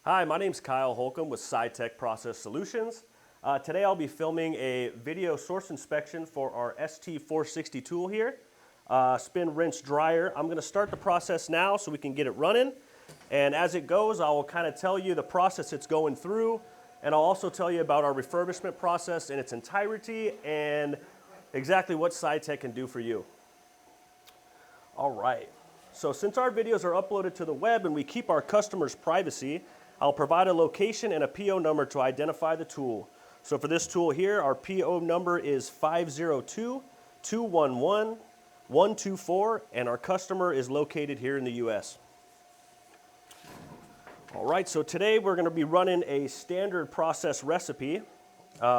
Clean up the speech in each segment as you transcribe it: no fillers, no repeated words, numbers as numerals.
Hi, my name's Kyle Holcomb with Sitek Process Solutions. Today I'll be filming a video source inspection for our ST-460 tool here. Spin, rinse, dryer. I'm going to start the process now so we can get it running. And as it goes, I will kind of tell you the process it's going through. And I'll also tell you about our refurbishment process in its entirety and exactly what Sitek can do for you. All right. So since our videos are uploaded to the web and we keep our customers' privacy, I'll provide a location and a PO number to identify the tool. So for this tool here, our PO number is 502-211-124, and our customer is located here in the US. All right, so today we're going to be running a standard process recipe,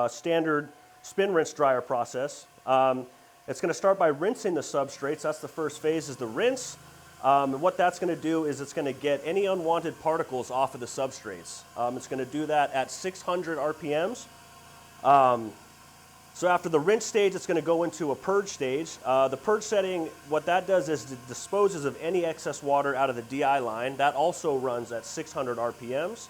standard spin, rinse, dryer process. It's going to start by rinsing the substrates. That's the first phase, is the rinse. And what that's going to do is it's going to get any unwanted particles off of the substrates. It's going to do that at 600 RPMs. So after the rinse stage, it's going to go into a purge stage. The purge setting, what that does is it disposes of any excess water out of the DI line. That also runs at 600 RPMs.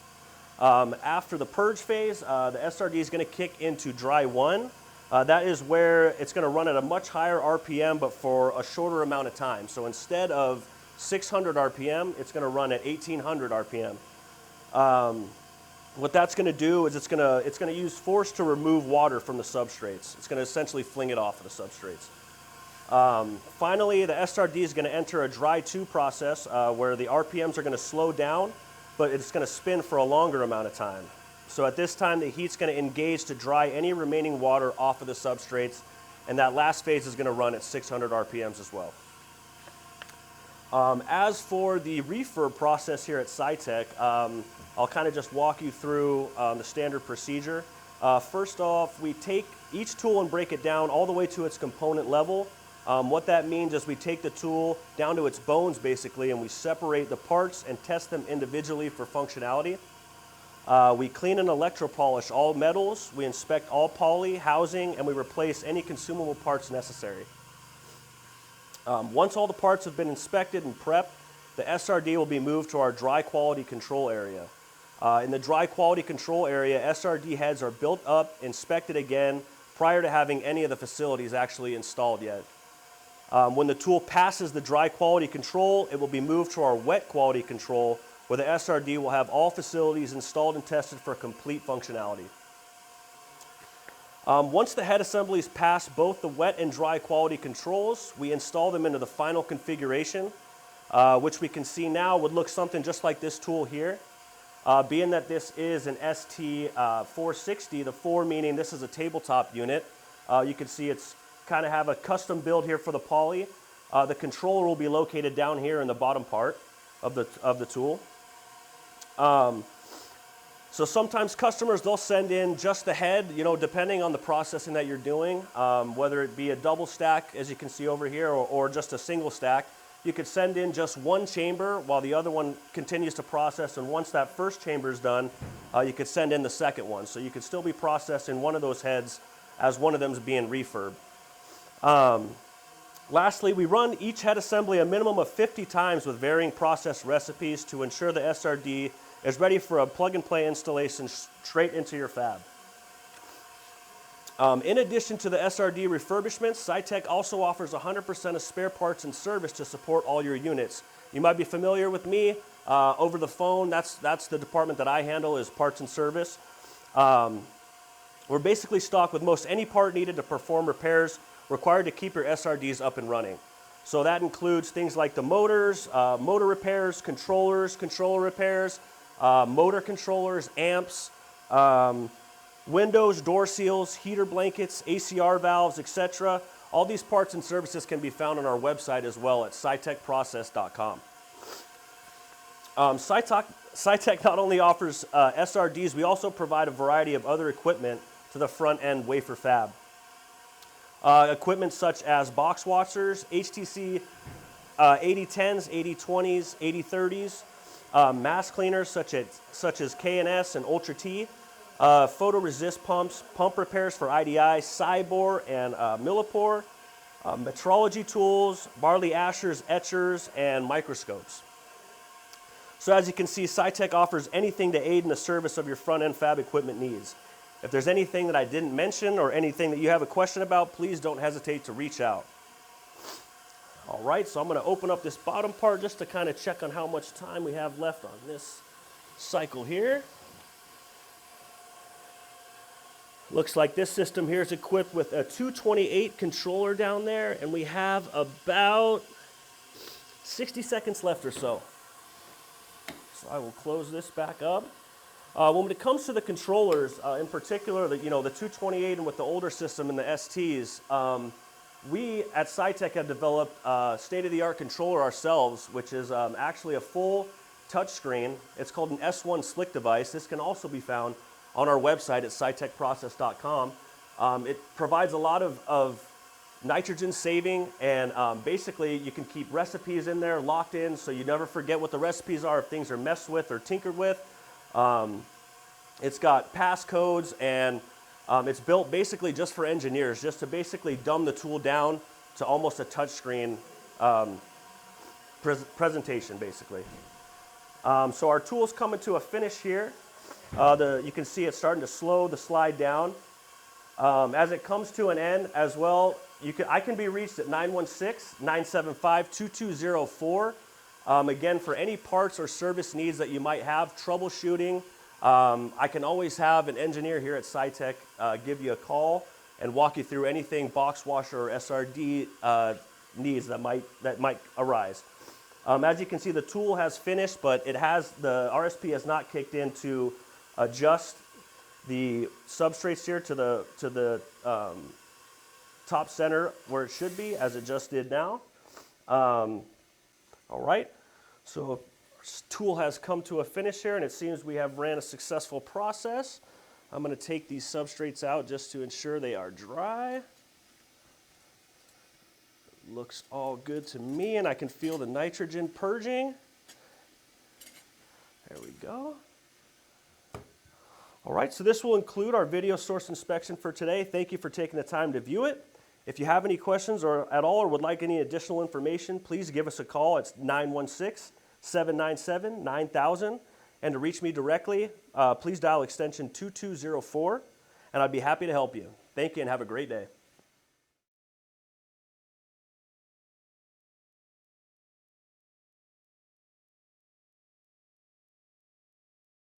After the purge phase, the SRD is going to kick into dry 1. That is where it's going to run at a much higher RPM, but for a shorter amount of time. So instead of 600 RPM, it's going to run at 1800 RPM. What that's going to do is it's going to use force to remove water from the substrates. It's going to essentially fling it off of the substrates. Finally, the SRD is going to enter a dry 2 process where the RPMs are going to slow down, but it's going to spin for a longer amount of time. So at this time, the heat's going to engage to dry any remaining water off of the substrates, and that last phase is going to run at 600 RPMs as well. As for the refurb process here at Sitek, I'll kind of just walk you through the standard procedure. First off, we take each tool and break it down all the way to its component level. What that means is we take the tool down to its bones basically, and we separate the parts and test them individually for functionality. We clean and electropolish all metals, we inspect all poly, housing, and we replace any consumable parts necessary. Once all the parts have been inspected and prepped, the SRD will be moved to our dry quality control area. In the dry quality control area, SRD heads are built up, inspected again, prior to having any of the facilities actually installed yet. When the tool passes the dry quality control, it will be moved to our wet quality control, where the SRD will have all facilities installed and tested for complete functionality. Once the head assemblies pass both the wet and dry quality controls, we install them into the final configuration, which we can see now would look something just like this tool here. Being that this is an ST-460, the 4 meaning this is a tabletop unit, you can see it's kind of have a custom build here for the poly. The controller will be located down here in the bottom part of the tool. So sometimes customers, they'll send in just the head, depending on the processing that you're doing, whether it be a double stack, as you can see over here, or just a single stack. You could send in just one chamber while the other one continues to process, and once that first chamber is done, you could send in the second one. So you could still be processing one of those heads as one of them is being refurbed. Lastly, we run each head assembly a minimum of 50 times with varying process recipes to ensure the SRD is ready for a plug-and-play installation straight into your fab. In addition to the SRD refurbishments, Sitek also offers 100% of spare parts and service to support all your units. You might be familiar with me over the phone. That's the department that I handle, is parts and service. We're basically stocked with most any part needed to perform repairs required to keep your SRDs up and running. So that includes things like the motors, motor repairs, controller repairs, motor controllers, amps, windows, door seals, heater blankets, ACR valves, etc. All these parts and services can be found on our website as well at sitekprocess.com. Sitek not only offers SRDs, we also provide a variety of other equipment to the front end wafer fab. Equipment such as box washers, HTC 8010s, 8020s, 8030s, mask cleaners such as K&S and Ultra T, photoresist pumps, pump repairs for IDI, Cybor and Millipore, metrology tools, Barley Ashers, etchers, and microscopes. So as you can see, Sitek offers anything to aid in the service of your front-end fab equipment needs. If there's anything that I didn't mention or anything that you have a question about, please don't hesitate to reach out. All right, so I'm going to open up this bottom part just to kind of check on how much time we have left on this cycle here. Looks like this system here is equipped with a 228 controller down there, and we have about 60 seconds left or so. So I will close this back up. When it comes to the controllers, in particular, the 228 and with the older system and the STs, we at Sitek have developed a state-of-the-art controller ourselves, which is actually a full touchscreen. It's called an S1 Slick device. This can also be found on our website at sitekprocess.com. It provides a lot of nitrogen saving, and basically you can keep recipes in there locked in so you never forget what the recipes are if things are messed with or tinkered with. It's got passcodes, and it's built basically just for engineers, just to basically dumb the tool down to almost a touchscreen presentation, basically. So our tool's coming to a finish here. You can see it's starting to slow the slide down. As it comes to an end as well, I can be reached at 916-975-2204. Again, for any parts or service needs that you might have, troubleshooting, I can always have an engineer here at Sitek give you a call and walk you through anything box washer or SRD needs that might arise. As you can see, the tool has finished, but the RSP has not kicked in to adjust the substrates here to the top center where it should be, as it just did now. All right, so our tool has come to a finish here, and it seems we have ran a successful process. I'm going to take these substrates out just to ensure they are dry. Looks all good to me, and I can feel the nitrogen purging. There we go. All right, so this will include our video source inspection for today. Thank you for taking the time to view it. If you have any questions at all or would like any additional information, please give us a call. It's 916-797-9000. And to reach me directly, please dial extension 2204, and I'd be happy to help you. Thank you and have a great day.